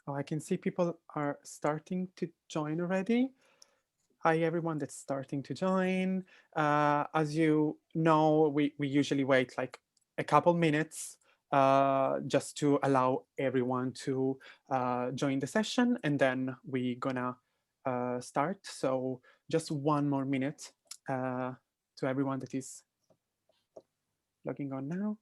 Oh, I can see people are starting to join already. Hi, everyone that's starting to join. As you know, we usually wait like a couple minutes just to allow everyone to join the session, and then we're gonna start. So just one more minute to everyone that is logging on now.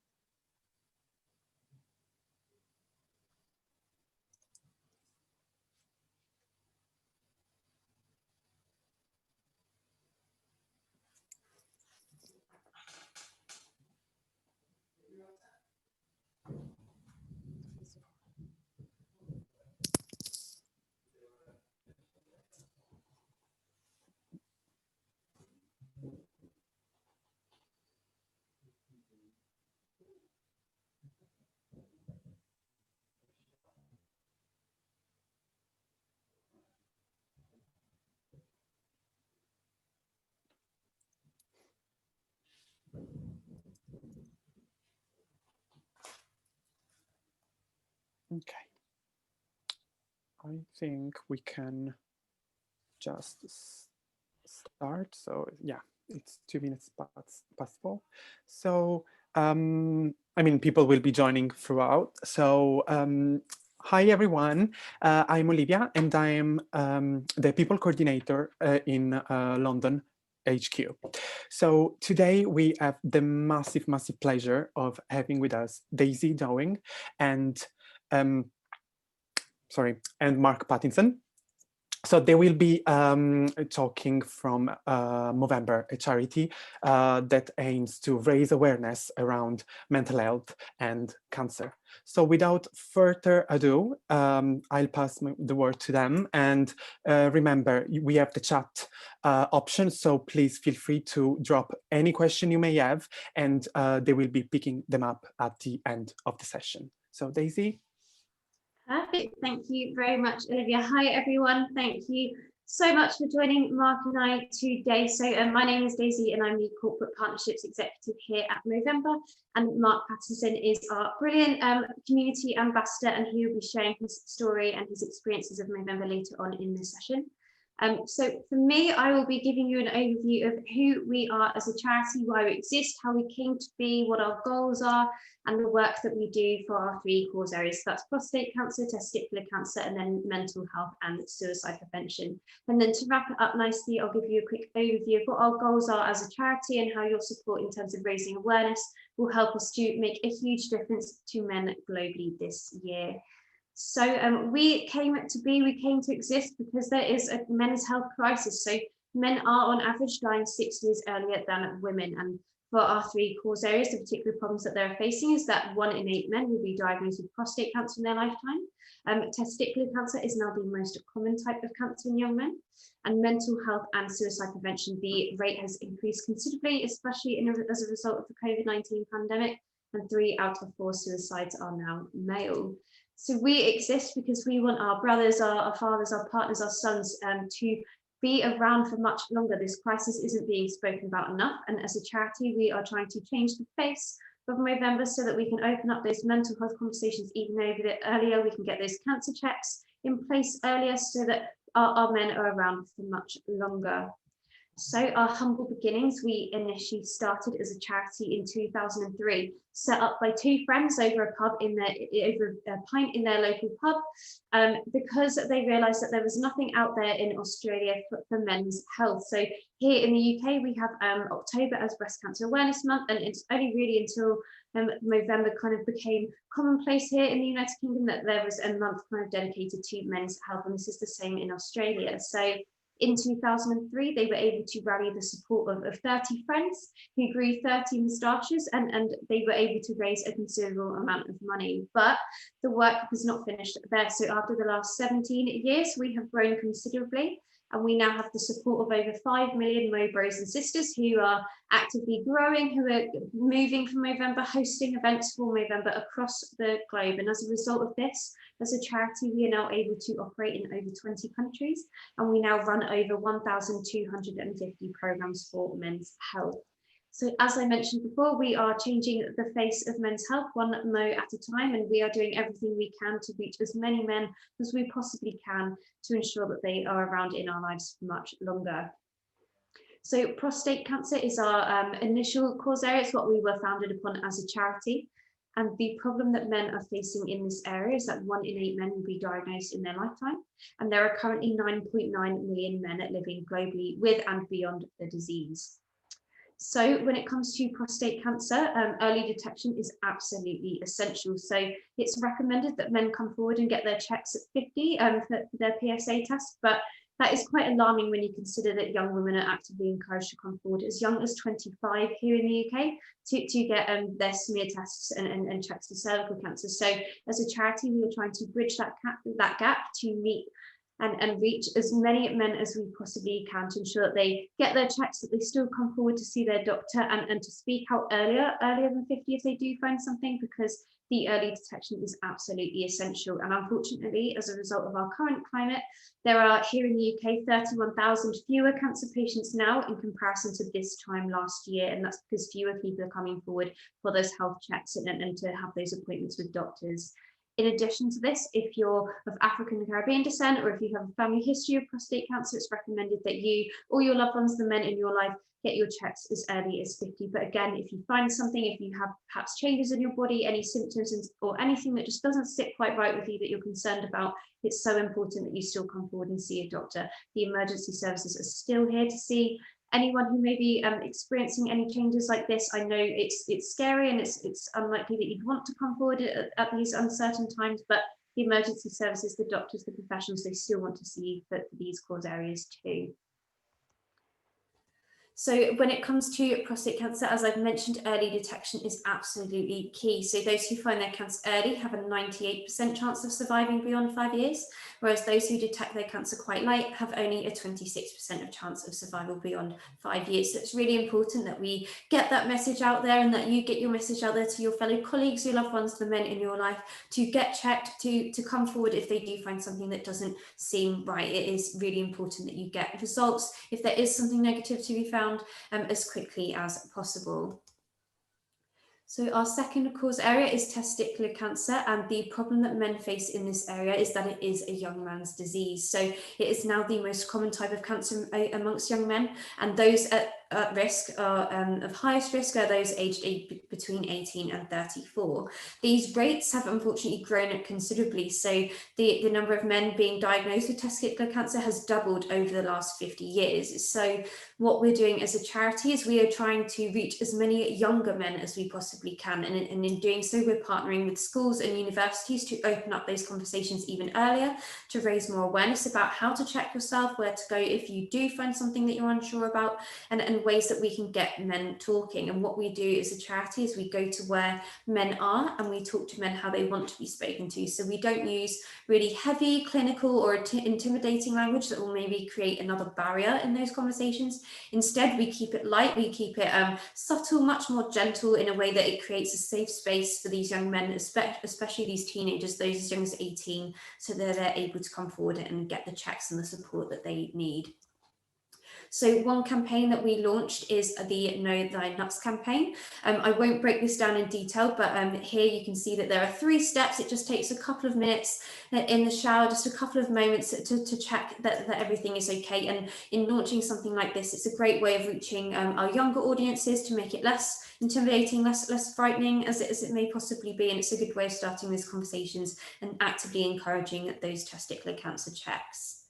Okay, I think we can just start. So yeah, it's 2 minutes past 4. So I mean, people will be joining throughout. So hi everyone, I'm Olivia, and I'm the people coordinator in London HQ. So today we have the massive pleasure of having with us Daisy Dowing and and Mark Pattinson. So they will be talking from Movember, a charity that aims to raise awareness around mental health and cancer. So without further ado, I'll pass the word to them. And remember, we have the chat option, so please feel free to drop any question you may have, and they will be picking them up at the end of the session. So Daisy. Perfect. Thank you very much, Olivia. Hi, everyone. Thank you so much for joining Mark and I today. So my name is Daisy and I'm the Corporate Partnerships Executive here at Movember. And Mark Pattinson is our brilliant community ambassador, and he will be sharing his story and his experiences of Movember later on in this session. So for me, I will be giving you an overview of who we are as a charity, why we exist, how we came to be, what our goals are, and the work that we do for our 3 cause areas. So that's prostate cancer, testicular cancer, and then mental health and suicide prevention. And then to wrap it up nicely, I'll give you a quick overview of what our goals are as a charity and how your support in terms of raising awareness will help us to make a huge difference to men globally this year. So we came to exist because there is a men's health crisis. So men are on average dying 6 years earlier than women. And for our 3 cause areas, the particular problems that they're facing is that 1 in 8 men will be diagnosed with prostate cancer in their lifetime. Testicular cancer is now the most common type of cancer in young men. And mental health and suicide prevention, the rate has increased considerably, especially as a result of the COVID-19 pandemic. And 3 out of 4 suicides are now male. So we exist because we want our brothers, our fathers, our partners, our sons to be around for much longer. This crisis isn't being spoken about enough. And as a charity, we are trying to change the face of Movember so that we can open up those mental health conversations even earlier. We can get those cancer checks in place earlier so that our men are around for much longer. So our humble beginnings, we initially started as a charity in 2003, set up by 2 friends over a pint in their local pub, because they realised that there was nothing out there in Australia for men's health. So here in the UK, we have October as Breast Cancer Awareness Month, and it's only really until Movember kind of became commonplace here in the United Kingdom that there was a month kind of dedicated to men's health, and this is the same in Australia. So in 2003, they were able to rally the support of 30 friends who grew 30 moustaches, and they were able to raise a considerable amount of money. But the work was not finished there. So after the last 17 years, we have grown considerably. And we now have the support of over 5 million Mo bros and sisters who are actively growing, who are moving from Movember, hosting events for Movember across the globe. And as a result of this, as a charity, we are now able to operate in over 20 countries, and we now run over 1,250 programs for men's health. So as I mentioned before, we are changing the face of men's health one Mo at a time, and we are doing everything we can to reach as many men as we possibly can to ensure that they are around in our lives for much longer. So prostate cancer is our initial cause area. It's what we were founded upon as a charity. And the problem that men are facing in this area is that 1 in 8 men will be diagnosed in their lifetime. And there are currently 9.9 million men living globally with and beyond the disease. So when it comes to prostate cancer, early detection is absolutely essential. So it's recommended that men come forward and get their checks at 50 for their PSA test, but that is quite alarming when you consider that young women are actively encouraged to come forward as young as 25 here in the UK to get their smear tests and checks for cervical cancer. So as a charity, we are trying to bridge that gap to meet and reach as many men as we possibly can to ensure that they get their checks, that they still come forward to see their doctor and to speak out earlier than 50 if they do find something, because the early detection is absolutely essential. And unfortunately, as a result of our current climate, there are here in the UK 31,000 fewer cancer patients now in comparison to this time last year. And that's because fewer people are coming forward for those health checks and to have those appointments with doctors. In addition to this, if you're of African and Caribbean descent, or if you have a family history of prostate cancer, it's recommended that you or your loved ones, the men in your life, get your checks as early as 50. But again, if you find something, if you have perhaps changes in your body, any symptoms or anything that just doesn't sit quite right with you that you're concerned about, it's so important that you still come forward and see a doctor. The emergency services are still here to see anyone who may be experiencing any changes like this. I know it's scary and it's unlikely that you'd want to come forward at these uncertain times, but the emergency services, the doctors, the professionals, they still want to see you for these cause areas too. So when it comes to prostate cancer, as I've mentioned, early detection is absolutely key. So those who find their cancer early have a 98% chance of surviving beyond 5 years, whereas those who detect their cancer quite late have only a 26% of chance of survival beyond 5 years. So it's really important that we get that message out there and that you get your message out there to your fellow colleagues, your loved ones, the men in your life, to get checked, to come forward if they do find something that doesn't seem right. It is really important that you get results if there is something negative to be found as quickly as possible. So our second cause area is testicular cancer, and the problem that men face in this area is that it is a young man's disease. So it is now the most common type of cancer amongst young men, and those at risk are of highest risk are those aged between 18 and 34. These rates have unfortunately grown considerably, so the number of men being diagnosed with testicular cancer has doubled over the last 50 years. So what we're doing as a charity is we are trying to reach as many younger men as we possibly can, and in doing so we're partnering with schools and universities to open up those conversations even earlier, to raise more awareness about how to check yourself, where to go if you do find something that you're unsure about, and ways that we can get men talking. And what we do as a charity is we go to where men are and we talk to men how they want to be spoken to. So we don't use really heavy clinical or intimidating language that will maybe create another barrier in those conversations. Instead, we keep it light, we keep it subtle, much more gentle, in a way that it creates a safe space for these young men, especially these teenagers, those as young as 18, so that they're able to come forward and get the checks and the support that they need. So one campaign that we launched is the Know Thy Nuts campaign. I won't break this down in detail, but here you can see that there are 3 steps. It just takes a couple of minutes in the shower, just a couple of moments to check that everything is okay. And in launching something like this, it's a great way of reaching our younger audiences, to make it less intimidating, less frightening as it may possibly be. And it's a good way of starting these conversations and actively encouraging those testicular cancer checks.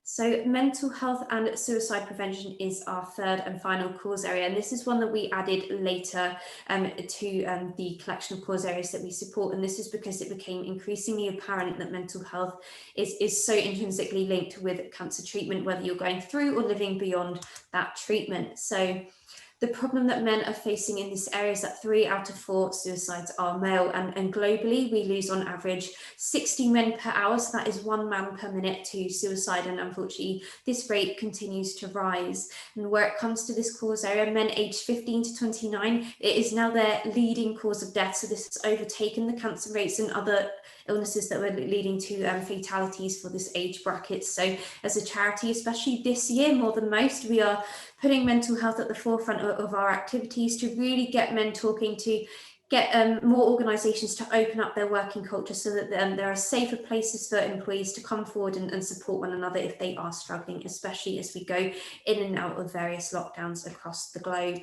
So mental health and suicide prevention is our third and final cause area, and this is one that we added later to the collection of cause areas that we support, and this is because it became increasingly apparent that mental health is so intrinsically linked with cancer treatment, whether you're going through or living beyond that treatment. So the problem that men are facing in this area is that 3 out of 4 suicides are male, and globally we lose on average 60 men per hour, so that is 1 man per minute to suicide, and unfortunately this rate continues to rise. And where it comes to this cause area, men aged 15 to 29, it is now their leading cause of death, so this has overtaken the cancer rates and other illnesses that were leading to fatalities for this age bracket. So as a charity, especially this year more than most, we are putting mental health at the forefront of our activities to really get men talking, to get more organisations to open up their working culture so that there are safer places for employees to come forward and support one another if they are struggling, especially as we go in and out of various lockdowns across the globe.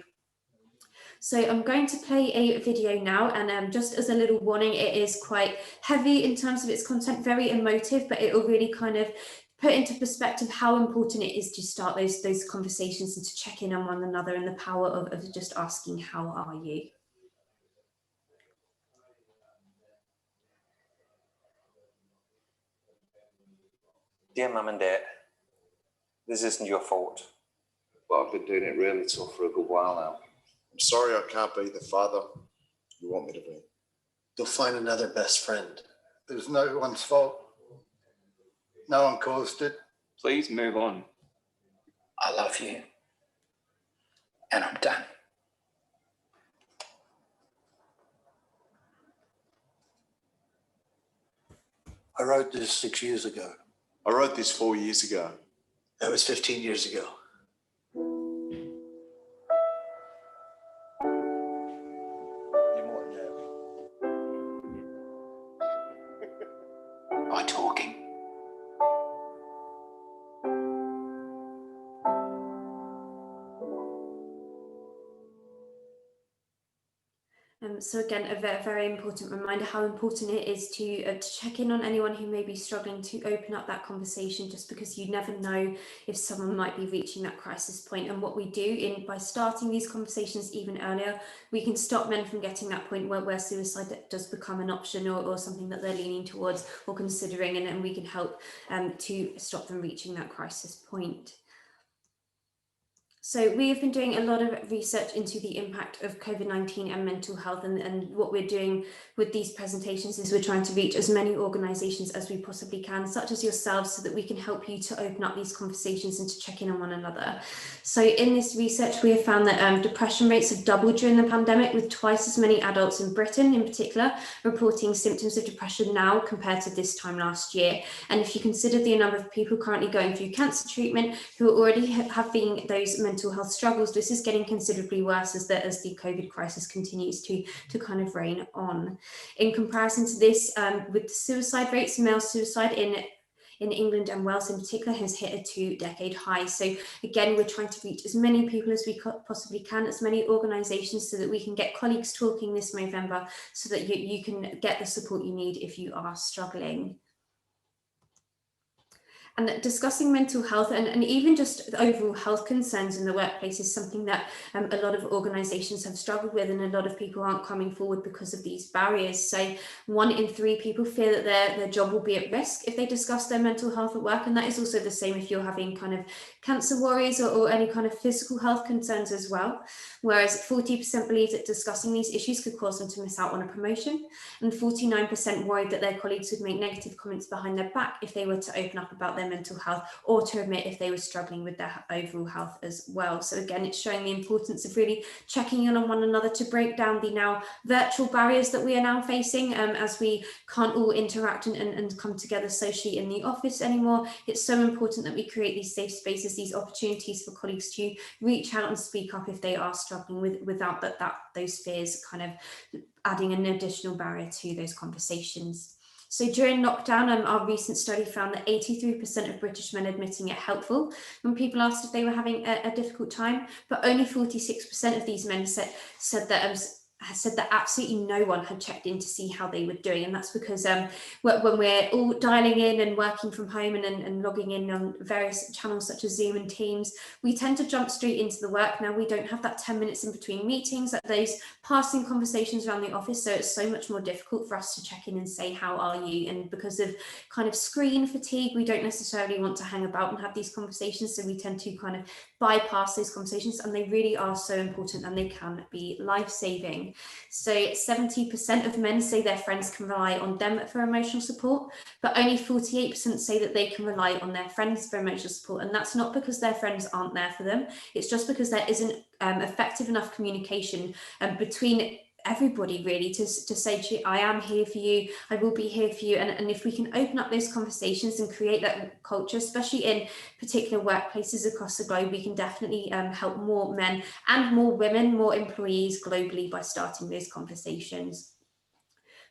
So I'm going to play a video now, and just as a little warning, it is quite heavy in terms of its content, very emotive, but it will really kind of put into perspective how important it is to start those conversations and to check in on one another, and the power of just asking, how are you? Dear Mum and Dad, this isn't your fault. Well, I've been doing it really tough for a good while now. I'm sorry I can't be the father you want me to be. You'll find another best friend. It was no one's fault. No one caused it. Please move on. I love you. And I'm done. I wrote this 6 years ago. I wrote this 4 years ago. That was 15 years ago. You more than By talking. So again, a very, very important reminder how important it is to check in on anyone who may be struggling, to open up that conversation, just because you never know if someone might be reaching that crisis point. And what we do by starting these conversations even earlier, we can stop men from getting that point where suicide does become an option or something that they're leaning towards or considering, and we can help to stop them reaching that crisis point. So we have been doing a lot of research into the impact of COVID-19 and mental health, and what we're doing with these presentations is we're trying to reach as many organisations as we possibly can, such as yourselves, so that we can help you to open up these conversations and to check in on one another. So in this research, we have found that depression rates have doubled during the pandemic, with twice as many adults in Britain in particular reporting symptoms of depression now compared to this time last year. And if you consider the number of people currently going through cancer treatment who are already having those mental health struggles, this is getting considerably worse as the COVID crisis continues to kind of reign on. In comparison to this, with the suicide rates, male suicide in England and Wales in particular has hit a 2-decade high. So again, we're trying to reach as many people as we possibly can, as many organisations, so that we can get colleagues talking this Movember, so that you can get the support you need if you are struggling. And discussing mental health and even just overall health concerns in the workplace is something that a lot of organisations have struggled with, and a lot of people aren't coming forward because of these barriers. So 1 in 3 people fear that their job will be at risk if they discuss their mental health at work, and that is also the same if you're having kind of cancer worries or any kind of physical health concerns as well. Whereas 40% believe that discussing these issues could cause them to miss out on a promotion, and 49% worried that their colleagues would make negative comments behind their back if they were to open up about their mental health, or to admit if they were struggling with their overall health as well. So again, it's showing the importance of really checking in on one another to break down the now virtual barriers that we are now facing, as we can't all interact and come together socially in the office anymore. It's so important that we create these safe spaces, these opportunities for colleagues to reach out and speak up if they are struggling without those fears kind of adding an additional barrier to those conversations. So during lockdown, our recent study found that 83% of British men admitting it helpful when people asked if they were having a difficult time, but only 46% of these men said that absolutely no one had checked in to see how they were doing. And that's because when we're all dialing in and working from home and logging in on various channels such as Zoom and Teams, we tend to jump straight into the work. Now we don't have that 10 minutes in between meetings, like those passing conversations around the office, so it's so much more difficult for us to check in and say, how are you? And because of kind of screen fatigue, we don't necessarily want to hang about and have these conversations, so we tend to kind of bypass those conversations, and they really are so important, and they can be life-saving. So 70% of men say their friends can rely on them for emotional support, but only 48% say that they can rely on their friends for emotional support. And that's not because their friends aren't there for them, it's just because there isn't effective enough communication between everybody really to say to you, I am here for you, I will be here for you. And if we can open up those conversations and create that culture, especially in particular workplaces across the globe, we can definitely help more men and more women, more employees globally by starting those conversations.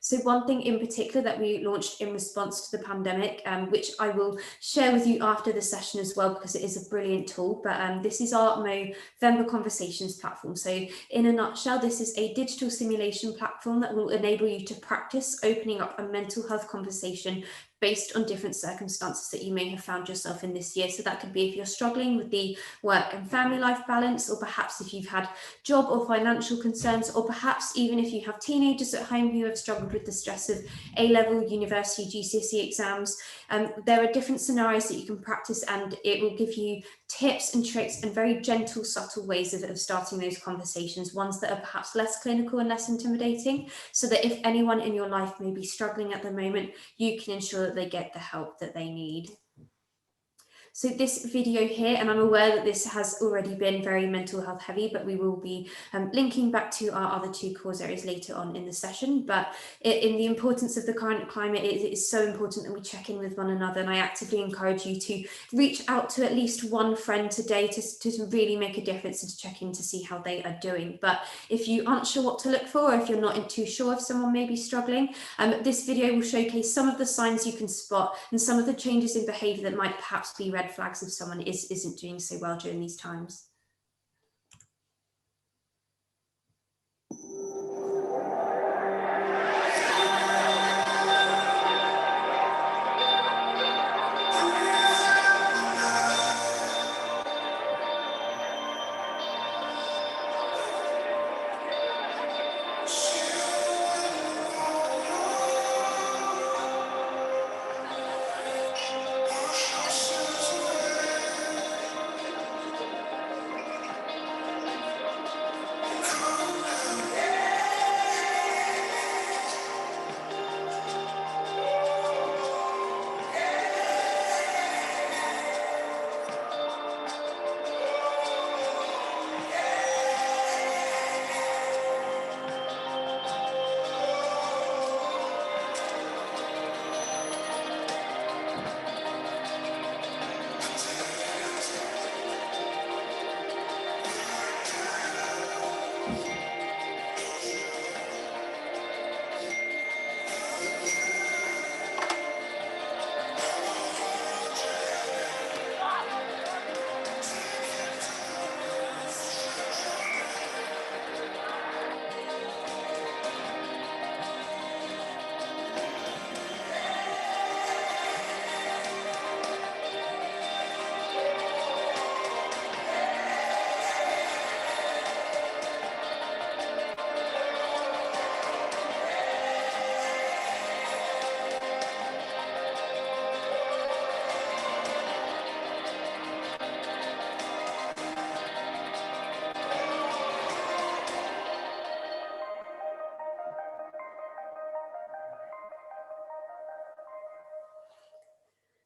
So one thing in particular that we launched in response to the pandemic, which I will share with you after the session as well, because it is a brilliant tool, but this is our Movember Conversations platform. So in a nutshell, this is a digital simulation platform that will enable you to practice opening up a mental health conversation based on different circumstances that you may have found yourself in this year. So that could be if you're struggling with the work and family life balance, or perhaps if you've had job or financial concerns, or perhaps even if you have teenagers at home who have struggled with the stress of A-level, university, GCSE exams. There are different scenarios that you can practice, and it will give you tips and tricks and very gentle, subtle ways of starting those conversations, ones that are perhaps less clinical and less intimidating, so that if anyone in your life may be struggling at the moment, you can ensure that they get the help that they need. So this video here, and I'm aware that this has already been very mental health heavy, but we will be linking back to our other two cause areas later on in the session. But in the importance of the current climate, it is so important that we check in with one another. And I actively encourage you to reach out to at least one friend today to really make a difference and to check in to see how they are doing. But if you aren't sure what to look for, or if you're not too sure if someone may be struggling, this video will showcase some of the signs you can spot and some of the changes in behaviour that might perhaps be red flags if someone isn't doing so well during these times.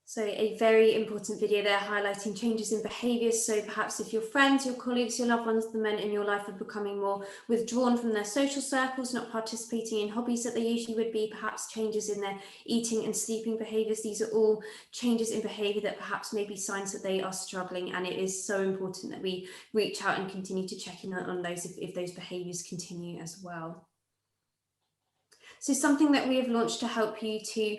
So a very important video there highlighting changes in behaviours. So perhaps if your friends, your colleagues, your loved ones, the men in your life are becoming more withdrawn from their social circles, not participating in hobbies that they usually would be, perhaps changes in their eating and sleeping behaviours. These are all changes in behaviour that perhaps may be signs that they are struggling, and it is so important that we reach out and continue to check in on those if those behaviours continue as well. So something that we have launched to help you to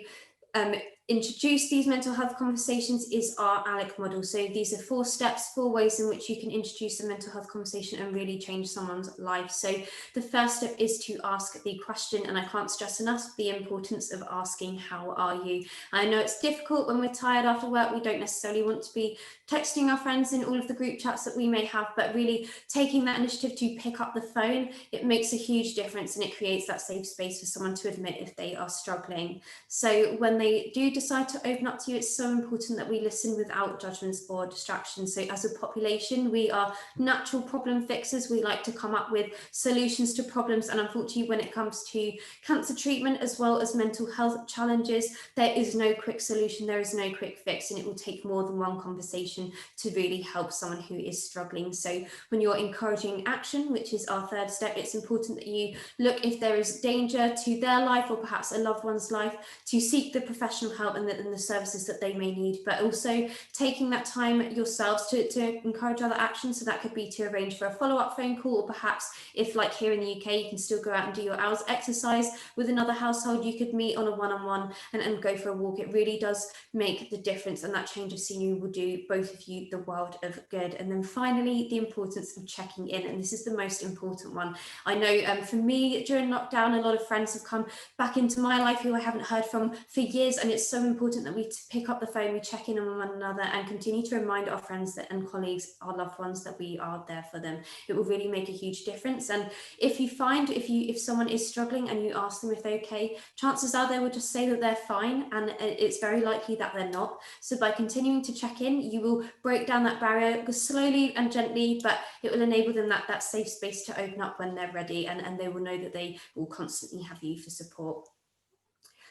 introduce these mental health conversations is our ALEC model. So these are 4 steps, 4 ways in which you can introduce a mental health conversation and really change someone's life. So the first step is to ask the question, and I can't stress enough the importance of asking, how are you? I know it's difficult when we're tired after work. We don't necessarily want to be texting our friends in all of the group chats that we may have, but really taking that initiative to pick up the phone, it makes a huge difference, and it creates that safe space for someone to admit if they are struggling. So when they do decide to open up to you, it's so important that we listen without judgments or distractions. So as a population, we are natural problem fixers. We like to come up with solutions to problems, and unfortunately when it comes to cancer treatment as well as mental health challenges, there is no quick solution, there is no quick fix, and it will take more than one conversation to really help someone who is struggling. So when you're encouraging action, which is our third step, it's important that you look if there is danger to their life or perhaps a loved one's life, to seek the professional help and the services that they may need, but also taking that time yourselves to encourage other actions. So that could be to arrange for a follow-up phone call, or perhaps if, like here in the UK, you can still go out and do your hours exercise with another household, you could meet on a one-on-one and go for a walk. It really does make the difference, and that change of scenery will do both of you the world of good. And then finally, the importance of checking in, and this is the most important one. I know for me during lockdown, a lot of friends have come back into my life who I haven't heard from for years, and it's so important that we pick up the phone, we check in on one another, and continue to remind our friends and colleagues, our loved ones, that we are there for them. It will really make a huge difference. And if you find if someone is struggling and you ask them if they're okay, chances are they will just say that they're fine, and it's very likely that they're not. So by continuing to check in, you will break down that barrier slowly and gently, but it will enable them that safe space to open up when they're ready, and they will know that they will constantly have you for support.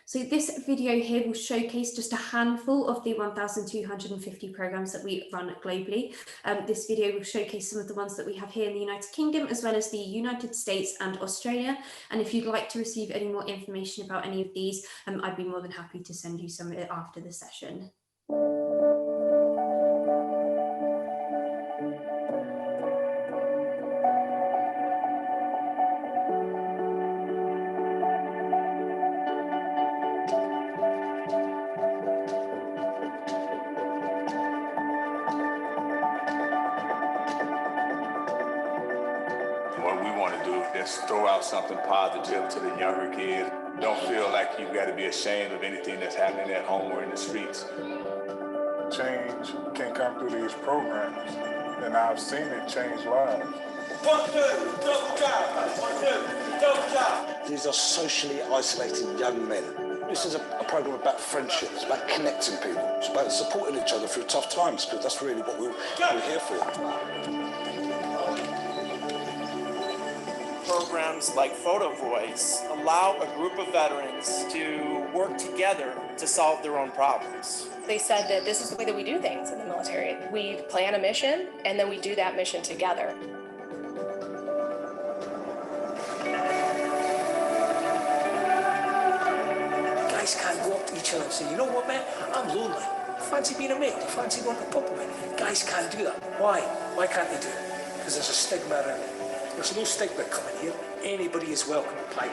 So this video here will showcase just a handful of the 1,250 programs that we run globally. This video will showcase some of the ones that we have here in the United Kingdom, as well as the United States and Australia. And if you'd like to receive any more information about any of these, I'd be more than happy to send you some after the session. What we want to do is throw out something positive to the younger kids. Don't feel like you've got to be ashamed of anything that's happening at home or in the streets. Change can come through these programs, and I've seen it change lives. 1, 2, double jab. 1, 2, double jab. These are socially isolated young men. This is a program about friendship. It's about connecting people. It's about supporting each other through tough times, because that's really what we're here for. Programs like Photo Voice allow a group of veterans to work together to solve their own problems. They said that this is the way that we do things in the military. We plan a mission, and then we do that mission together. Guys can't go up to each other and say, you know what, man, I'm lonely. Fancy being a mate? Fancy going to the pub with me? Guys can't do that. Why? Why can't they do it? Because there's a stigma around it. There's no stigma coming here. Anybody is welcome to play.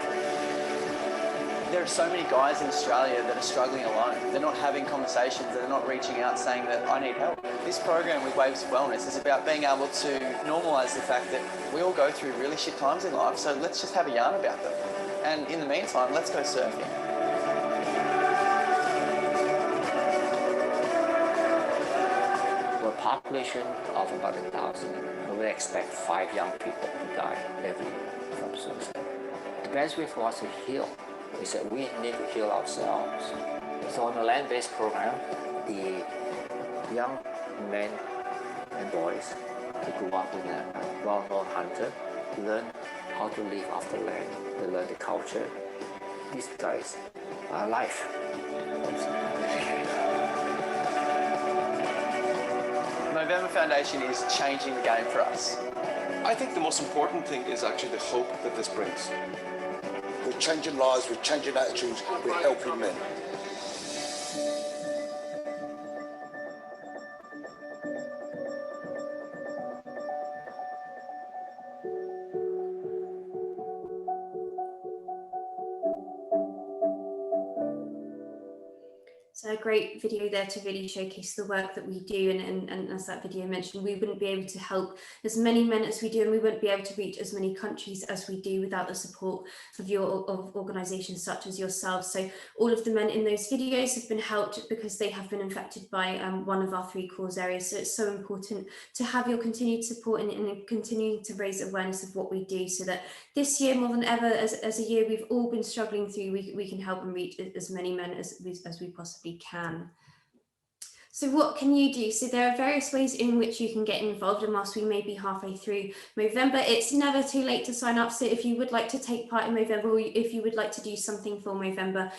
There are so many guys in Australia that are struggling alone. They're not having conversations, they're not reaching out saying that I need help. This program with Waves of Wellness is about being able to normalise the fact that we all go through really shit times in life, so let's just have a yarn about them. And in the meantime, let's go surfing. We're a population of about 1,000, and we expect 5 young people to die every year from suicide. The best way for us to heal is that we need to heal ourselves. So on the land-based program, the young men and boys who grew up with a well-known hunter learn how to live off the land. They learn the culture. These guys are alive. Movember Foundation is changing the game for us. I think the most important thing is actually the hope that this brings. We're changing lives, we're changing attitudes, we're helping men. So a great video there to really showcase the work that we do, and as that video mentioned, we wouldn't be able to help as many men as we do, and we wouldn't be able to reach as many countries as we do without the support of organisations such as yourselves. So all of the men in those videos have been helped because they have been infected by one of our 3 cause areas. So it's so important to have your continued support and continuing to raise awareness of what we do, so that this year more than ever as a year we've all been struggling through, we can help and reach as many men as we possibly can. So what can you do? So there are various ways in which you can get involved, and whilst we may be halfway through Movember, it's never too late to sign up. So if you would like to take part in Movember, or if you would like to do something for Movember,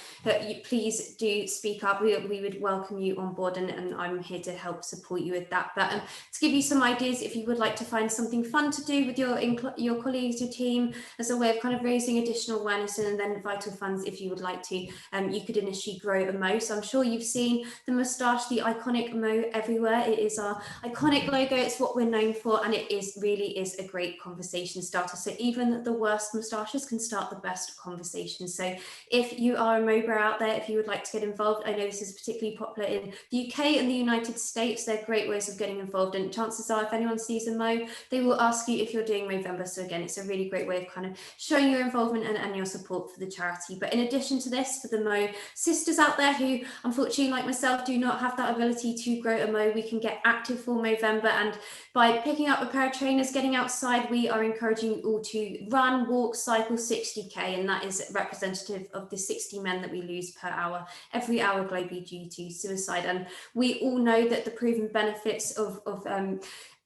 please do speak up. We would welcome you on board, and I'm here to help support you with that. But to give you some ideas, if you would like to find something fun to do with your colleagues, your team, as a way of kind of raising additional awareness, and then vital funds if you would like to, you could initially grow a Mo. So I'm sure you've seen the moustache, the iconic Mo everywhere. It is our iconic logo, it's what we're known for, and it really is a great conversation starter. So even the worst moustaches can start the best conversation. So if you are a Mo bro out there, if you would like to get involved, I know this is particularly popular in the UK and the United States. They're great ways of getting involved, and chances are if anyone sees a Mo, they will ask you if you're doing Movember. So again, it's a really great way of kind of showing your involvement and your support for the charity. But in addition to this, for the Mo sisters out there who unfortunately, like myself, do not have that ability to grow a Mo, we can get active for Movember, and by picking up a pair of trainers, getting outside, we are encouraging you all to run, walk, cycle 60k, and that is representative of the 60 men that we lose per hour, every hour globally due to suicide. And we all know that the proven benefits of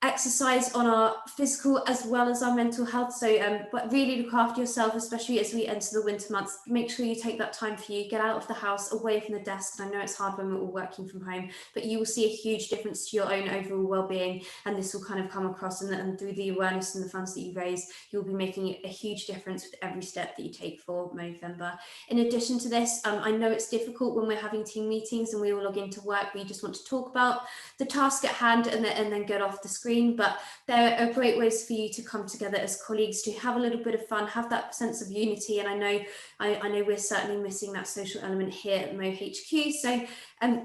exercise on our physical as well as our mental health. So but really look after yourself, especially as we enter the winter months. Make sure you take that time for you, get out of the house, away from the desk. And I know it's hard when we're all working from home, but you will see a huge difference to your own overall well-being, and this will kind of come across, and through the awareness and the funds that you raise, you'll be making a huge difference with every step that you take for Movember. In addition to this, I know it's difficult when we're having team meetings and we all log into work, we just want to talk about the task at hand and then get off the screen, but there are great ways for you to come together as colleagues, to have a little bit of fun, have that sense of unity. And I know we're certainly missing that social element here at Mo HQ. So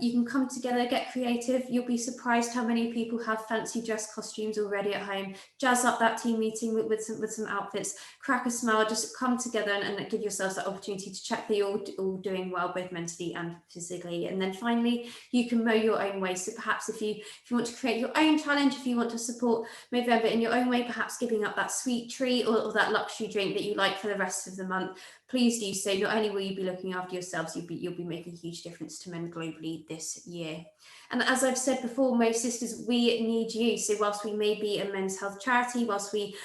you can come together, get creative. You'll be surprised how many people have fancy dress costumes already at home. Jazz up that team meeting with some outfits, crack a smile, just come together and give yourselves that opportunity to check that you're all doing well, both mentally and physically. And then finally, you can mow your own way. So perhaps if you want to create your own challenge, if you want to support Movember in your own way, perhaps giving up that sweet treat or that luxury drink that you like for the rest of the month, please do so. Not only will you be looking after yourselves, you'll be making a huge difference to men globally this year. And as I've said before, Mo Sisters, we need you. So whilst we may be a men's health charity, whilst we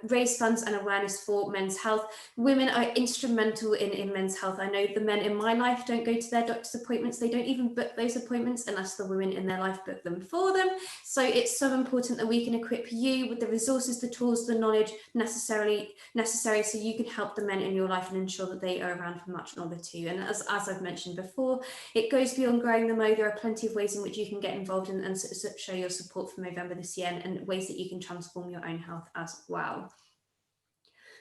raise funds and awareness for men's health, women are instrumental in men's health. I know the men in my life don't go to their doctor's appointments. They don't even book those appointments unless the women in their life book them for them. So it's so important that we can equip you with the resources, the tools, the knowledge necessary so you can help the men in your life and ensure that they are around for much longer too. And as I've mentioned before, it goes beyond growing the Mo. There are plenty of ways in which you can get involved and show your support for Movember this year, and ways that you can transform your own health as well.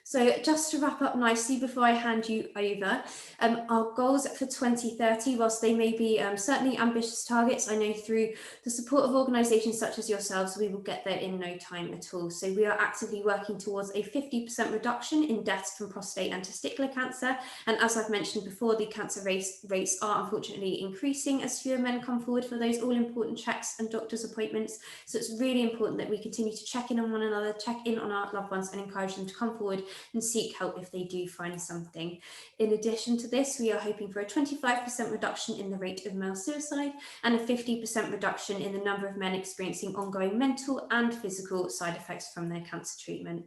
So just to wrap up nicely before I hand you over, our goals for 2030, whilst they may be certainly ambitious targets, I know through the support of organisations such as yourselves, we will get there in no time at all. So we are actively working towards a 50% reduction in deaths from prostate and testicular cancer. And as I've mentioned before, the cancer rates are unfortunately increasing as fewer men come forward for those all important checks and doctor's appointments. So it's really important that we continue to check in on one another, check in on our loved ones, and encourage them to come forward and seek help if they do find something. In addition to this, we are hoping for a 25% reduction in the rate of male suicide and a 50% reduction in the number of men experiencing ongoing mental and physical side effects from their cancer treatment.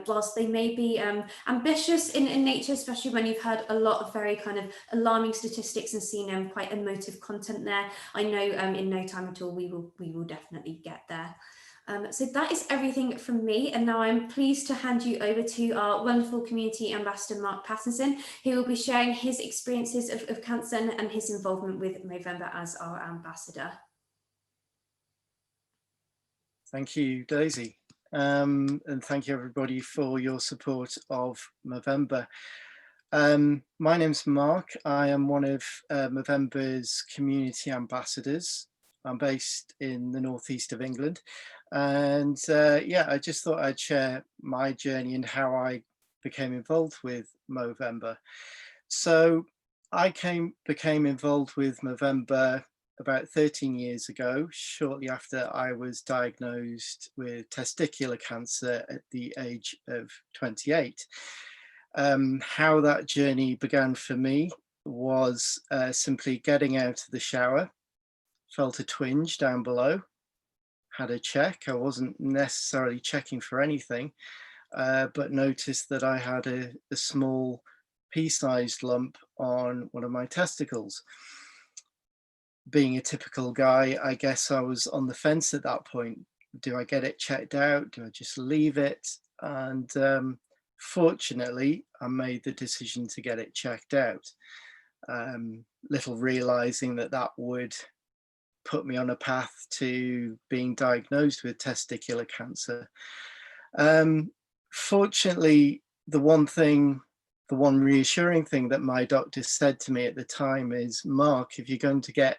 Whilst they may be ambitious in nature, especially when you've heard a lot of very kind of alarming statistics and seen quite emotive content there, I know in no time at all we will definitely get there. So that is everything from me, and now I'm pleased to hand you over to our wonderful community ambassador Mark Pattinson, who will be sharing his experiences of cancer and his involvement with Movember as our ambassador. Thank you, Daisy, and thank you everybody for your support of Movember. My name's Mark. I am one of Movember's community ambassadors. I'm based in the northeast of England. And yeah, I just thought I'd share my journey and how I became involved with Movember. So I became involved with Movember about 13 years ago, shortly after I was diagnosed with testicular cancer at the age of 28. How that journey began for me was simply getting out of the shower, felt a twinge down below, had a check. I wasn't necessarily checking for anything, but noticed that I had a small pea-sized lump on one of my testicles. Being a typical guy, I guess I was on the fence at that point. Do I get it checked out? Do I just leave it? And fortunately, I made the decision to get it checked out. Little realizing that that would put me on a path to being diagnosed with testicular cancer. Fortunately, the one reassuring thing that my doctor said to me at the time is, Mark, if you're going to get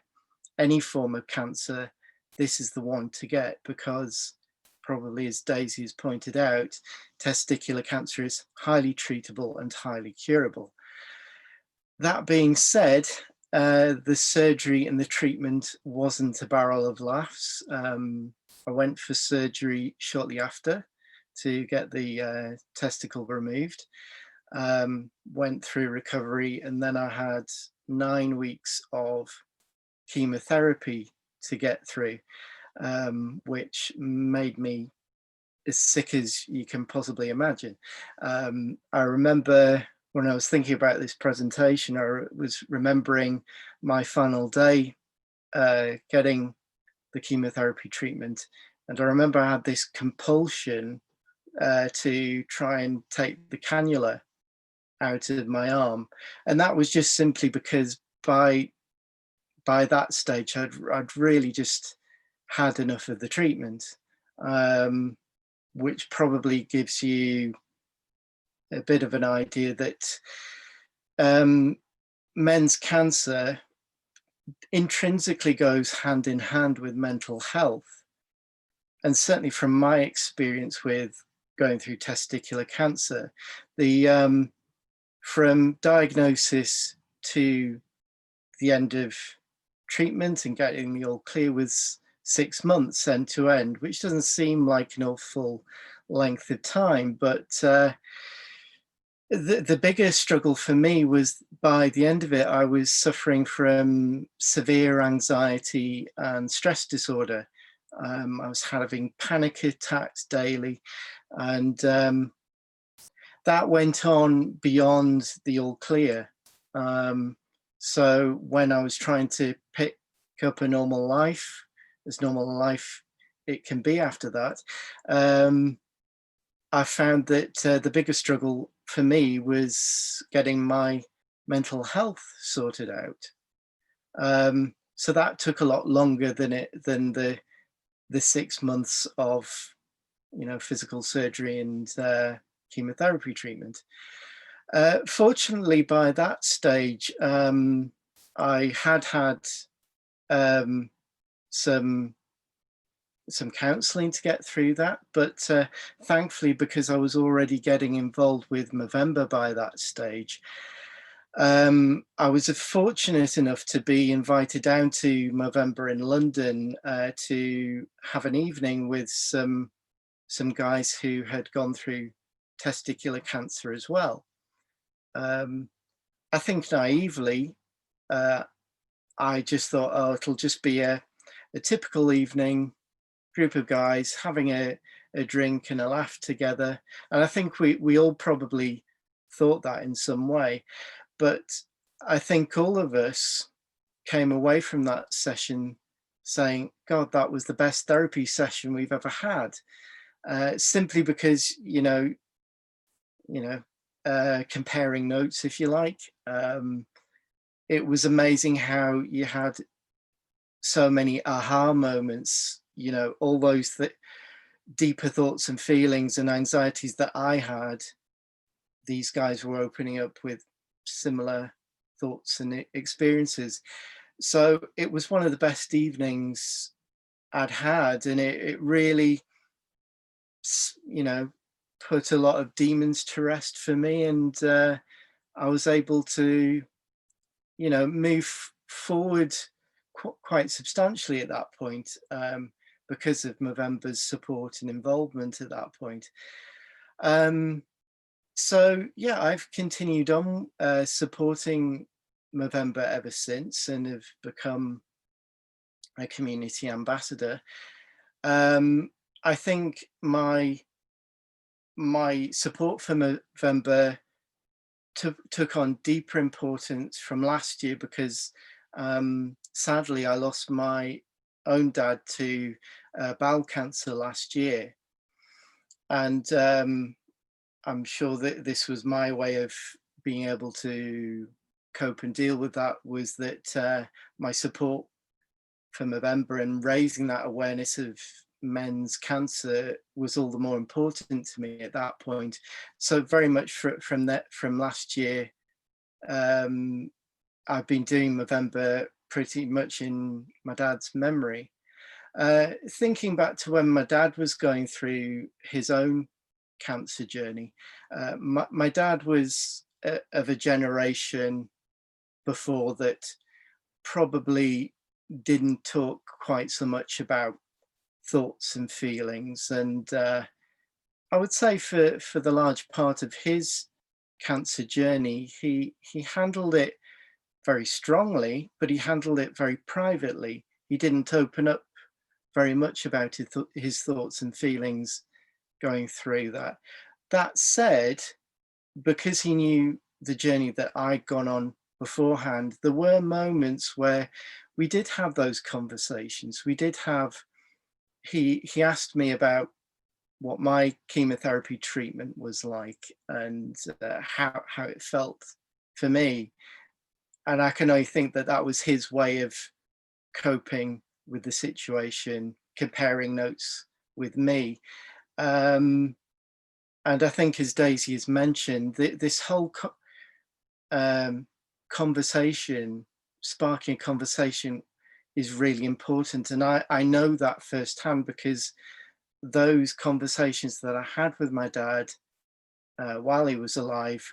any form of cancer, this is the one to get, because probably, as Daisy has pointed out, testicular cancer is highly treatable and highly curable. That being said, the surgery and the treatment wasn't a barrel of laughs. I went for surgery shortly after to get the testicle removed, went through recovery, and then I had 9 weeks of chemotherapy to get through, which made me as sick as you can possibly imagine. I remember when I was thinking about this presentation, I was remembering my final day getting the chemotherapy treatment. And I remember I had this compulsion to try and take the cannula out of my arm. And that was just simply because by that stage, I'd really just had enough of the treatment, which probably gives you a bit of an idea that men's cancer intrinsically goes hand in hand with mental health. And certainly from my experience with going through testicular cancer, the from diagnosis to the end of treatment and getting the all clear was 6 months end to end, which doesn't seem like an awful length of time, but the biggest struggle for me was by the end of it, I was suffering from severe anxiety and stress disorder. I was having panic attacks daily, and that went on beyond the all clear. So when I was trying to pick up a normal life, as normal life it can be after that, I found that the biggest struggle for me was getting my mental health sorted out. So that took a lot longer than the 6 months of, physical surgery and chemotherapy treatment. Fortunately, by that stage, I had some counselling to get through that, but thankfully, because I was already getting involved with Movember by that stage, I was fortunate enough to be invited down to Movember in London to have an evening with some guys who had gone through testicular cancer as well. I think naively, I just thought, oh, it'll just be a typical evening, group of guys having a drink and a laugh together. And I think we all probably thought that in some way. But I think all of us came away from that session saying, God, that was the best therapy session we've ever had. Simply because, comparing notes, if you like, it was amazing how you had so many aha moments, all those deeper thoughts and feelings and anxieties that I had. These guys were opening up with similar thoughts and experiences. So it was one of the best evenings I'd had, and it really, put a lot of demons to rest for me, and I was able to, move forward quite substantially at that point, because of Movember's support and involvement at that point. So yeah, I've continued on supporting Movember ever since and have become a community ambassador. I think my support for Movember took on deeper importance from last year because sadly I lost my own dad to bowel cancer last year, and I'm sure that this was my way of being able to cope and deal with that, was that my support for Movember and raising that awareness of men's cancer was all the more important to me at that point. So very much from last year, I've been doing Movember pretty much in my dad's memory. Thinking back to when my dad was going through his own cancer journey, my dad was of a generation before that probably didn't talk quite so much about thoughts and feelings, and I would say for the large part of his cancer journey, he handled it very strongly, but he handled it very privately. He didn't open up very much about his thoughts and feelings going through that. That said, because he knew the journey that I'd gone on beforehand, there were moments where we did have those conversations. We did have, he asked me about what my chemotherapy treatment was like and how it felt for me. And I can only think that that was his way of coping with the situation, comparing notes with me. And I think, as Daisy has mentioned, this whole conversation, sparking a conversation, is really important. And I know that firsthand because those conversations that I had with my dad while he was alive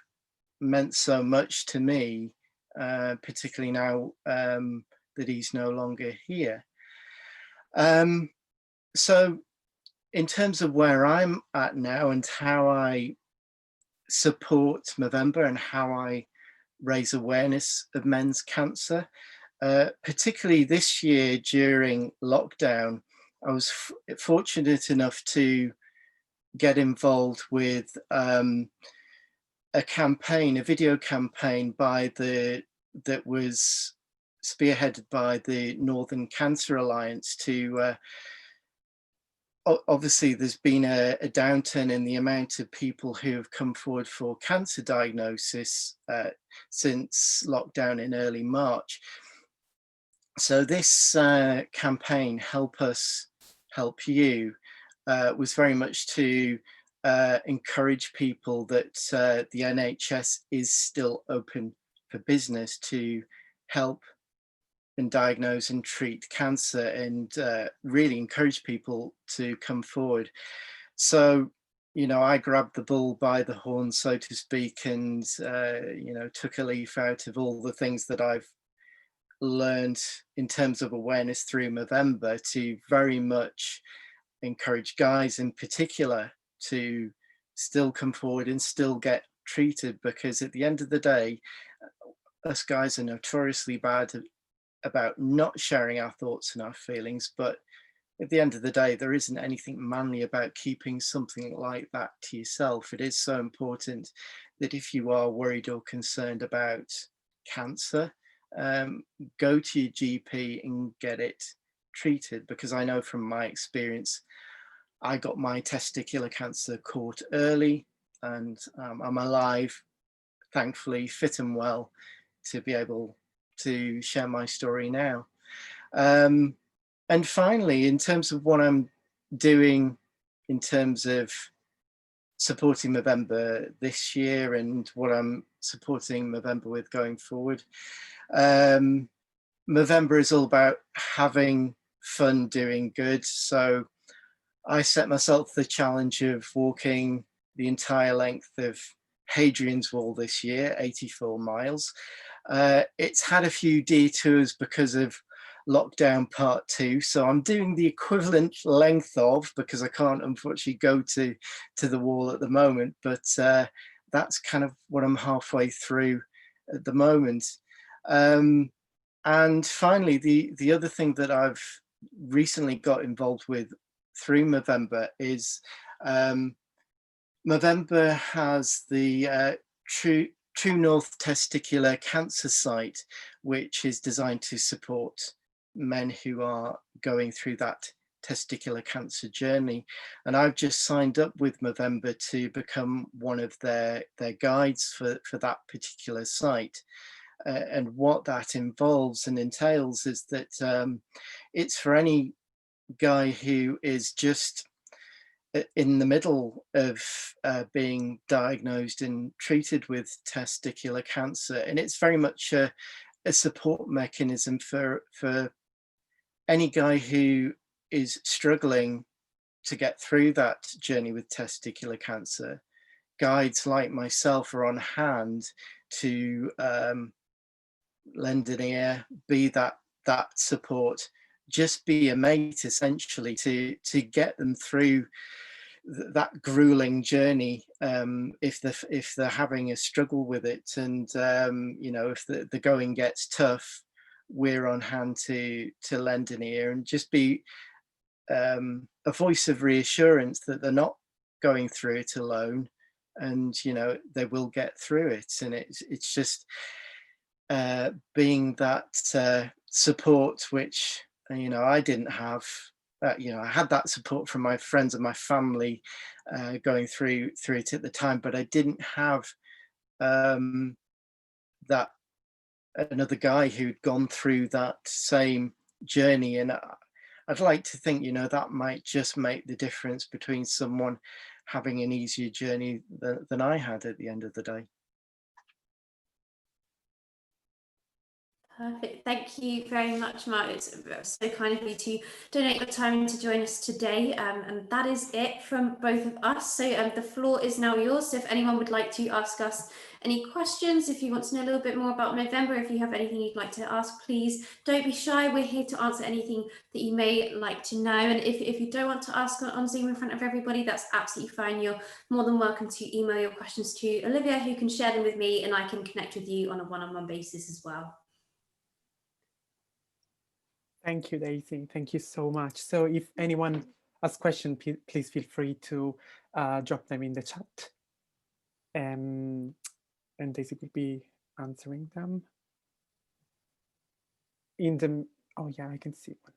meant so much to me, particularly now that he's no longer here. So in terms of where I'm at now and how I support Movember and how I raise awareness of men's cancer, particularly this year during lockdown, I was fortunate enough to get involved with a campaign, a video campaign that was spearheaded by the Northern Cancer Alliance to obviously there's been a downturn in the amount of people who have come forward for cancer diagnosis since lockdown in early March. So this campaign, Help Us, Help You, was very much to encourage people that the NHS is still open for business to help and diagnose and treat cancer, and really encourage people to come forward. So, you know, I grabbed the bull by the horn, so to speak, and, you know, took a leaf out of all the things that I've learned in terms of awareness through Movember to very much encourage guys in particular to still come forward and still get treated, because at the end of the day, us guys are notoriously bad about not sharing our thoughts and our feelings, but at the end of the day, there isn't anything manly about keeping something like that to yourself. It is so important that if you are worried or concerned about cancer, go to your GP and get it treated, because I know from my experience, I got my testicular cancer caught early, and I'm alive, thankfully, fit and well, to be able to share my story now. And finally, in terms of what I'm doing in terms of supporting Movember this year and what I'm supporting Movember with going forward, Movember is all about having fun doing good. So I set myself the challenge of walking the entire length of Hadrian's Wall this year, 84 miles. It's had a few detours because of lockdown part 2, so I'm doing the equivalent length of, because I can't unfortunately go to the wall at the moment, but that's kind of what I'm halfway through at the moment. And finally, the other thing that I've recently got involved with through Movember is Movember has the True North Testicular Cancer Site, which is designed to support men who are going through that testicular cancer journey. And I've just signed up with Movember to become one of their guides for that particular site. And what that involves and entails is that it's for any guy who is just in the middle of being diagnosed and treated with testicular cancer. And it's very much a support mechanism for any guy who is struggling to get through that journey with testicular cancer. Guides like myself are on hand to lend an ear, be that support, just be a mate essentially to get them through that grueling journey if they're having a struggle with it. And you know, if the going gets tough, we're on hand to lend an ear and just be a voice of reassurance that they're not going through it alone, and you know, they will get through it. And it's just being that support, which, you know, I didn't have. You know, I had that support from my friends and my family going through it at the time, but I didn't have that another guy who'd gone through that same journey. And I'd like to think, you know, that might just make the difference between someone having an easier journey than I had at the end of the day. Perfect. Thank you very much, Mark. It's so kind of you to donate your time to join us today. And that is it from both of us. So the floor is now yours. So if anyone would like to ask us any questions, if you want to know a little bit more about Movember, if you have anything you'd like to ask, please don't be shy. We're here to answer anything that you may like to know. And if you don't want to ask on Zoom in front of everybody, that's absolutely fine. You're more than welcome to email your questions to Olivia, who can share them with me, and I can connect with you on a one-on-one basis as well. Thank you, Daisy. Thank you so much. So if anyone has questions, please feel free to drop them in the chat. And Daisy will be answering them. Oh yeah, I can see one.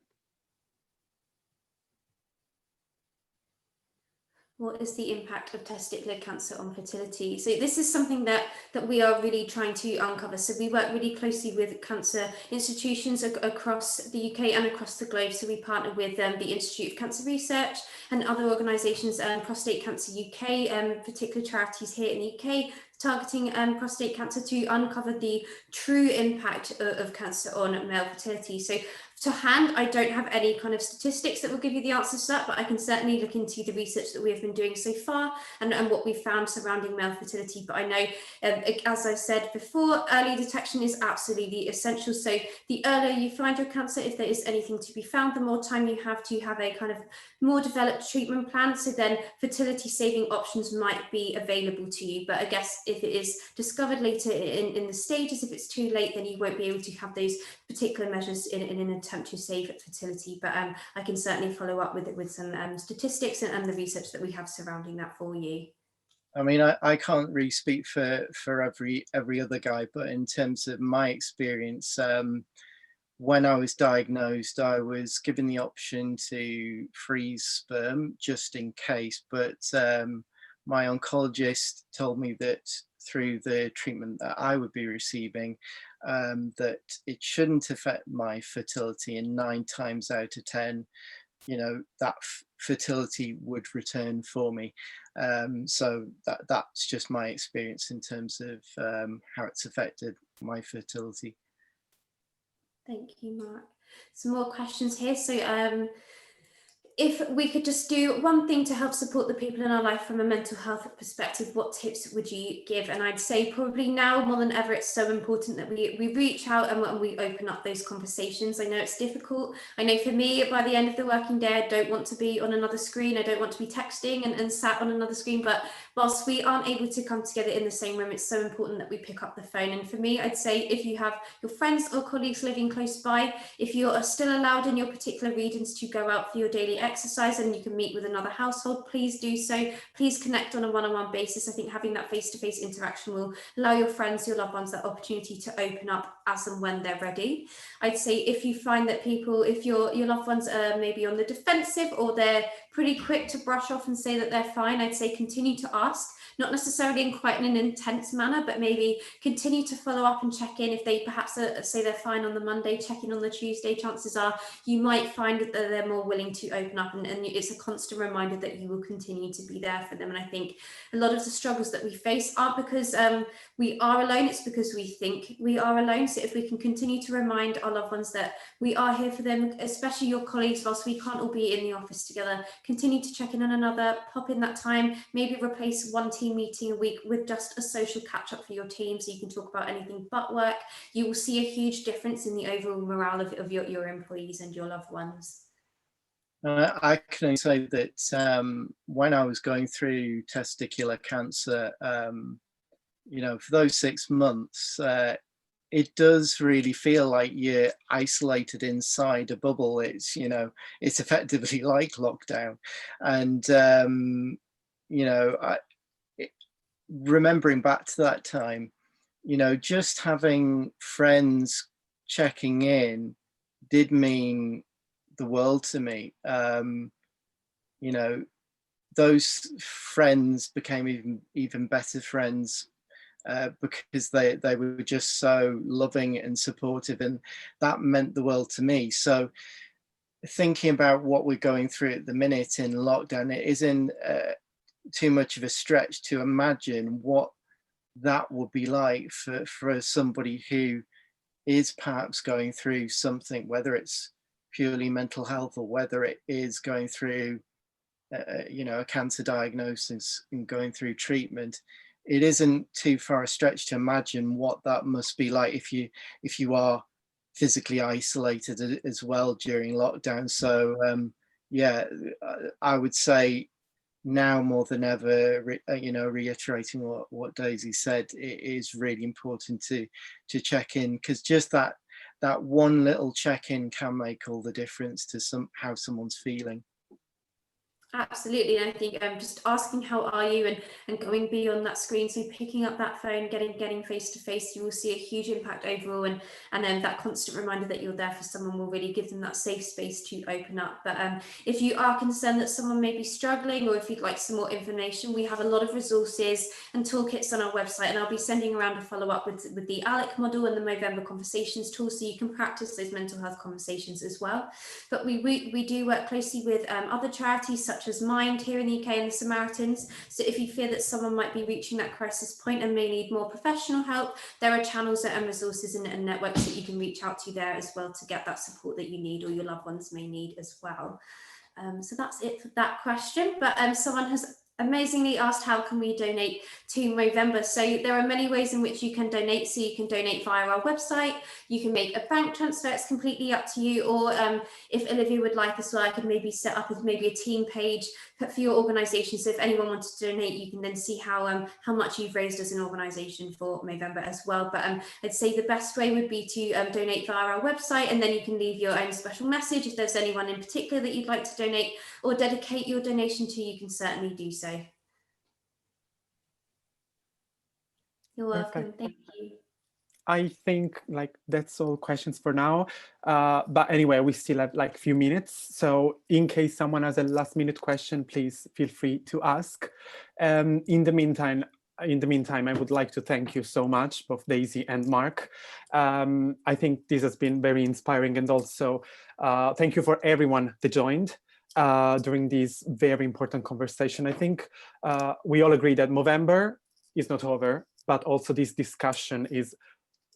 What is the impact of testicular cancer on fertility? So this is something that we are really trying to uncover. So we work really closely with cancer institutions across the UK and across the globe. So we partner with the Institute of Cancer Research and other organisations, Prostate Cancer UK, particular charities here in the UK, targeting prostate cancer to uncover the true impact of cancer on male fertility. So to hand, I don't have any kind of statistics that will give you the answers to that, but I can certainly look into the research that we have been doing so far and what we've found surrounding male fertility. But I know, as I said before, early detection is absolutely essential. So the earlier you find your cancer, if there is anything to be found, the more time you have to have a kind of more developed treatment plan. So then fertility saving options might be available to you. But I guess if it is discovered later in the stages, if it's too late, then you won't be able to have those particular measures in an attempt to save fertility. But I can certainly follow up with some statistics and the research that we have surrounding that for you. I mean, I can't really speak for every other guy, but in terms of my experience, when I was diagnosed, I was given the option to freeze sperm just in case, but my oncologist told me that through the treatment that I would be receiving, that it shouldn't affect my fertility, and 9 times out of 10, you know, that fertility would return for me. So that's just my experience in terms of how it's affected my fertility. Thank you, Mark. Some more questions here. So if we could just do one thing to help support the people in our life from a mental health perspective, what tips would you give? And I'd say probably now more than ever, it's so important that we reach out and we open up those conversations. I know it's difficult. I know for me, by the end of the working day, I don't want to be on another screen. I don't want to be texting and sat on another screen. But whilst we aren't able to come together in the same room, it's so important that we pick up the phone. And for me, I'd say if you have your friends or colleagues living close by, if you are still allowed in your particular regions to go out for your daily exercise and you can meet with another household, please do so. Please connect on a one-on-one basis. I think having that face-to-face interaction will allow your friends, your loved ones, that opportunity to open up as and when they're ready. I'd say if you find that people, if your loved ones are maybe on the defensive or they're pretty quick to brush off and say that they're fine, I'd say continue to ask, not necessarily in quite an intense manner, but maybe continue to follow up and check in. If they perhaps say they're fine on the Monday, check in on the Tuesday, chances are you might find that they're more willing to open up, and it's a constant reminder that you will continue to be there for them. And I think a lot of the struggles that we face aren't because we are alone, it's because we think we are alone. So if we can continue to remind our loved ones that we are here for them, especially your colleagues, whilst we can't all be in the office together, continue to check in on another, pop in that time, maybe replace one team meeting a week with just a social catch up for your team so you can talk about anything but work. You will see a huge difference in the overall morale of your employees and your loved ones. I can only say that when I was going through testicular cancer, you know, for those 6 months, it does really feel like you're isolated inside a bubble. It's, you know, it's effectively like lockdown. And, you know, remembering back to that time, you know, just having friends checking in did mean the world to me. You know, those friends became even better friends because they were just so loving and supportive, and that meant the world to me. So thinking about what we're going through at the minute in lockdown, it isn't too much of a stretch to imagine what that would be like for somebody who is perhaps going through something, whether it's purely mental health or whether it is going through you know, a cancer diagnosis and going through treatment. It isn't too far a stretch to imagine what that must be like if you are physically isolated as well during lockdown. So yeah, I would say now more than ever, you know, reiterating what Daisy said, it is really important to check in, because just that one little check-in can make all the difference to how someone's feeling. Absolutely, and I think just asking how are you and going beyond that screen, so picking up that phone, getting face to face, you will see a huge impact overall, and then that constant reminder that you're there for someone will really give them that safe space to open up. But if you are concerned that someone may be struggling, or if you'd like some more information, we have a lot of resources and toolkits on our website, and I'll be sending around a follow-up with the ALEC model and the Movember conversations tool, so you can practice those mental health conversations as well. But we do work closely with other charities such as Mind here in the UK and the Samaritans. So if you fear that someone might be reaching that crisis point and may need more professional help, there are channels and resources and networks that you can reach out to there as well to get that support that you need or your loved ones may need as well. So that's it for that question. But someone has amazingly asked, how can we donate to Movember? So there are many ways in which you can donate. So you can donate via our website, you can make a bank transfer, it's completely up to you. Or if Olivia would like as well, I could maybe set up as maybe a team page for your organisation. So if anyone wanted to donate, you can then see how much you've raised as an organisation for Movember as well. But I'd say the best way would be to donate via our website, and then you can leave your own special message. If there's anyone in particular that you'd like to donate or dedicate your donation to, you can certainly do so. You're welcome. Perfect. Thank you. I think like that's all questions for now. But anyway, we still have like a few minutes. So in case someone has a last minute question, please feel free to ask. In the meantime, I would like to thank you so much, both Daisy and Mark. I think this has been very inspiring, and also thank you for everyone that joined during this very important conversation. I think we all agree that Movember is not over, but also this discussion is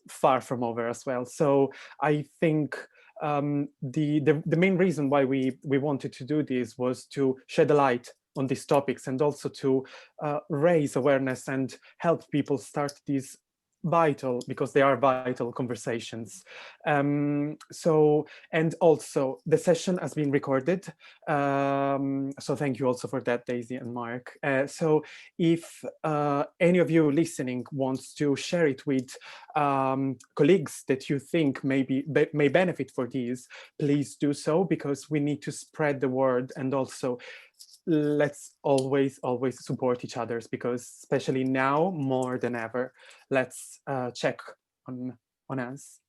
far from over as well. So I think the main reason why we wanted to do this was to shed a light on these topics, and also to raise awareness and help people start these vital, because they are vital conversations. So, and also the session has been recorded. So thank you also for that, Daisy and Mark. So if any of you listening wants to share it with colleagues that you think may benefit for these, please do so, because we need to spread the word. And also, let's always support each other, because especially now more than ever, let's check on us.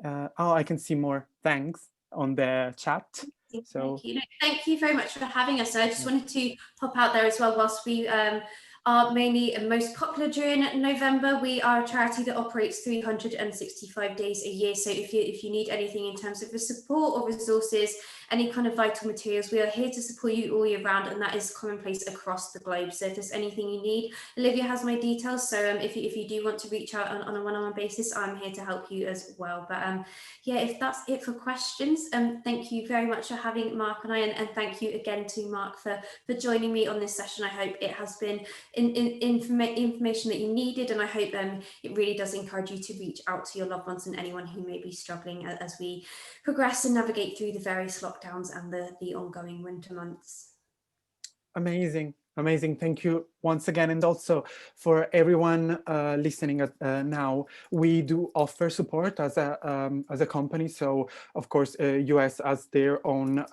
Oh, I can see more thanks on the chat. So thank you. No, thank you very much for having us. I just wanted to pop out there as well, whilst we are mainly and most popular during November, we are a charity that operates 365 days a year. So if you need anything in terms of the support or resources, any kind of vital materials, we are here to support you all year round, and that is commonplace across the globe. So if there's anything you need, Olivia has my details. So if you do want to reach out on a one-on-one basis, I'm here to help you as well. But yeah, if that's it for questions, thank you very much for having Mark and I, and thank you again to Mark for joining me on this session. I hope it has been information that you needed, and I hope it really does encourage you to reach out to your loved ones and anyone who may be struggling as we progress and navigate through the various lockdowns and the ongoing winter months. amazing. Thank you once again. And also for everyone listening now, we do offer support as a company. So of course, US has their own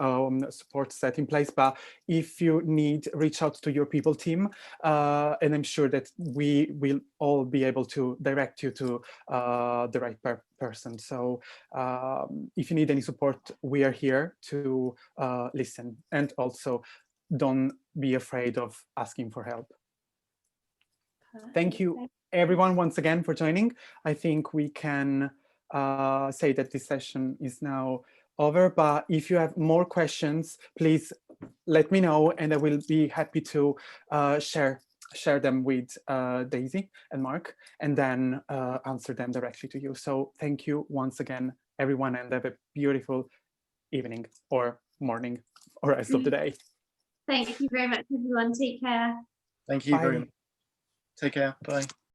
support set in place. But if you need, reach out to your people team, and I'm sure that we will all be able to direct you to the right person. So if you need any support, we are here to listen, and also don't be afraid of asking for help. Thank you everyone once again for joining. I think we can say that this session is now over, but if you have more questions, please let me know, and I will be happy to share them with Daisy and Mark, and then answer them directly to you. So thank you once again, everyone, and have a beautiful evening or morning or rest of the day. Thank you very much, everyone. Take care. Thank you very much. Take care. Bye.